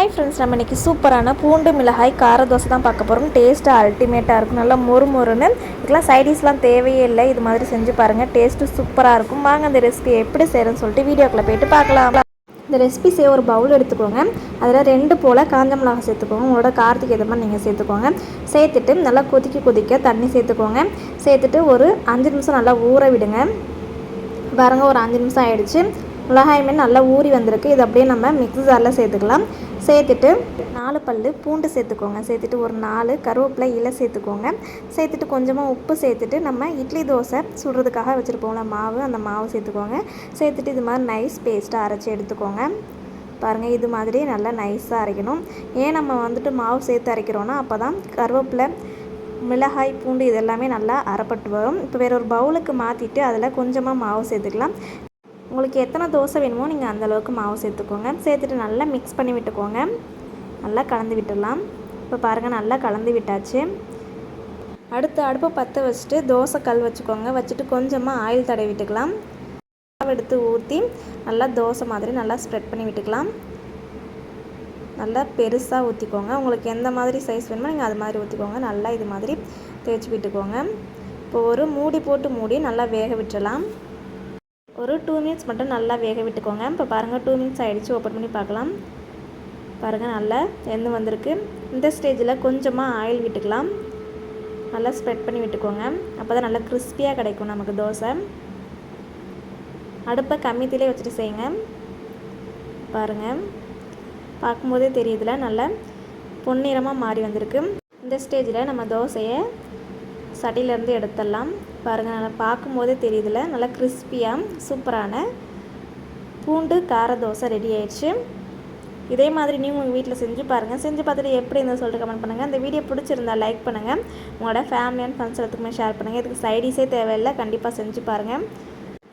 Hi friends, நம்ம இன்றைக்கி சூப்பரான பூண்டு மிளகாய் கார தோசை தான் பார்க்க போகிறோம். டேஸ்ட்டு அல்டிமேட்டாக இருக்கும். நல்லா மொறு மொறுன்னு. இதுக்கெலாம் சைடிஷ்லாம் தேவையே இல்லை. இது மாதிரி செஞ்சு பாருங்கள். டேஸ்ட்டு சூப்பராக இருக்கும். வாங்க அந்த ரெசிபி எப்படி செய்கிறேன்னு சொல்லிட்டு வீடியோக்குள்ளே போய்ட்டு பார்க்கலாம். இந்த ரெசிபி செய்ய ஒரு பவுல் எடுத்துக்கோங்க. அதில் 2 போல் காஞ்ச மிளகாய் சேர்த்துக்கோங்க. உங்களோட காரத்துக்கு ஏற்ற மாதிரி நீங்கள் சேர்த்துக்கோங்க. சேர்த்துட்டு நல்லா கொதிக்க தண்ணி சேர்த்துக்கோங்க. சேர்த்துட்டு ஒரு 5 நிமிஷம் நல்லா ஊற விடுங்க. பாருங்கள், ஒரு 5 நிமிஷம் ஆகிடுச்சு. மிளகாயுமே நல்லா ஊறி வந்திருக்கு. இது அப்படியே நம்ம மிக்ஸி ஜாரில் சேர்த்துக்கலாம். சேர்த்துட்டு 4 பல் பூண்டு சேர்த்துக்கோங்க. சேர்த்துட்டு ஒரு 4 கருவேப்பிலை இலை சேர்த்துக்கோங்க. சேர்த்துட்டு கொஞ்சமாக உப்பு சேர்த்துட்டு நம்ம இட்லி தோசை சுடுறதுக்காக வச்சுருப்போம்ல மாவு, அந்த மாவு சேர்த்துக்கோங்க. சேர்த்துட்டு இது மாதிரி நைஸ் பேஸ்ட்டாக அரைச்சி எடுத்துக்கோங்க. பாருங்கள், இது மாதிரி நல்லா நைஸாக அரைக்கணும். ஏன் நம்ம வந்துட்டு மாவு சேர்த்து அரைக்கிறோன்னா அப்போ தான் கருவேப்பிலை மிளகாய் பூண்டு இது எல்லாமே நல்லா அரைப்பட்டு வரும். இப்போ வேறு ஒரு பவுலுக்கு மாற்றிட்டு அதில் கொஞ்சமாக மாவு சேர்த்துக்கலாம். உங்களுக்கு எத்தனை தோசை வேணுமோ நீங்கள் அந்தளவுக்கு மாவு சேர்த்துக்கோங்க. சேர்த்துட்டு நல்லா மிக்ஸ் பண்ணி விட்டுக்கோங்க. நல்லா கலந்து விட்டுடலாம். இப்போ பாருங்கள், நல்லா கலந்து விட்டாச்சு. அடுத்து அடுப்பை பற்ற வச்சுட்டு தோசை கல் வச்சுக்கோங்க. வச்சுட்டு கொஞ்சமாக ஆயில் தடவி விட்டுக்கலாம். மாவு எடுத்து ஊற்றி நல்லா தோசை மாதிரி நல்லா ஸ்ப்ரெட் பண்ணி விட்டுக்கலாம். நல்லா பெருசாக ஊற்றிக்கோங்க. உங்களுக்கு எந்த மாதிரி சைஸ் வேணுமோ நீங்கள் அது மாதிரி ஊற்றிக்கோங்க. நல்லா இது மாதிரி தேய்ச்சி விட்டுக்கோங்க. இப்போ ஒரு மூடி போட்டு மூடி நல்லா வேக விட்டுடலாம். ஒரு 2 மினிட்ஸ் மட்டும் நல்லா வேக விட்டுக்கோங்க. இப்போ பாருங்கள், 2 மினிட்ஸ் ஆகிடுச்சு. ஓப்பன் பண்ணி பார்க்கலாம். பாருங்கள், நல்லா வெந்து வந்திருக்கு. இந்த ஸ்டேஜில் கொஞ்சமாக ஆயில் விட்டுக்கலாம். நல்லா ஸ்ப்ரெட் பண்ணி விட்டுக்கோங்க. அப்போ தான் நல்லா கிறிஸ்பியாக கிடைக்கும் நமக்கு தோசை. அடுப்பை கம்மித்திலே வச்சுட்டு செய்யுங்க. பாருங்கள், பார்க்கும்போதே தெரியுதுல நல்லா பொன்னிறமாக மாறி வந்திருக்கு. இந்த ஸ்டேஜில் நம்ம தோசையை சட்டியிலேருந்து எடுத்துடலாம். பாருங்கள், நல்லா பார்க்கும்போதே தெரியுதுல நல்லா கிறிஸ்பியாக சூப்பரான பூண்டு கார தோசை ரெடி ஆயிடுச்சு. இதே மாதிரி நீங்கள் உங்கள் வீட்டில் செஞ்சு பாருங்கள். செஞ்சு பார்த்துட்டு எப்படி இருந்தால் சொல்லிட்டு கமெண்ட் பண்ணுங்கள். இந்த வீடியோ பிடிச்சிருந்தா லைக் பண்ணுங்கள். உங்களோட ஃபேமிலி அண்ட் ஃப்ரெண்ட்ஸ் எல்லாத்துக்குமே ஷேர் பண்ணுங்கள். இதுக்கு சைடிஸே தேவையில்லை. கண்டிப்பாக செஞ்சு பாருங்கள்.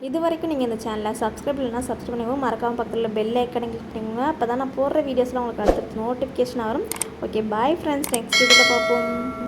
இது வரைக்கும் நீங்கள் இந்த சேனலை சப்ஸ்கிரைப் இல்லைனா சப்ஸ்கிரைப் பண்ணிக்கோங்க. மறக்காமல் பக்கத்தில் பெல் ஐக்கனை கிளிக் பண்ணிக்கோங்க. அப்போ தான் நான் போடுற வீடியோஸ்லாம் உங்களுக்கு அடுத்து நோட்டிஃபிகேஷன் வரும். Okay, bye friends. நெக்ஸ்ட் வீடியோவில் பார்ப்போம்.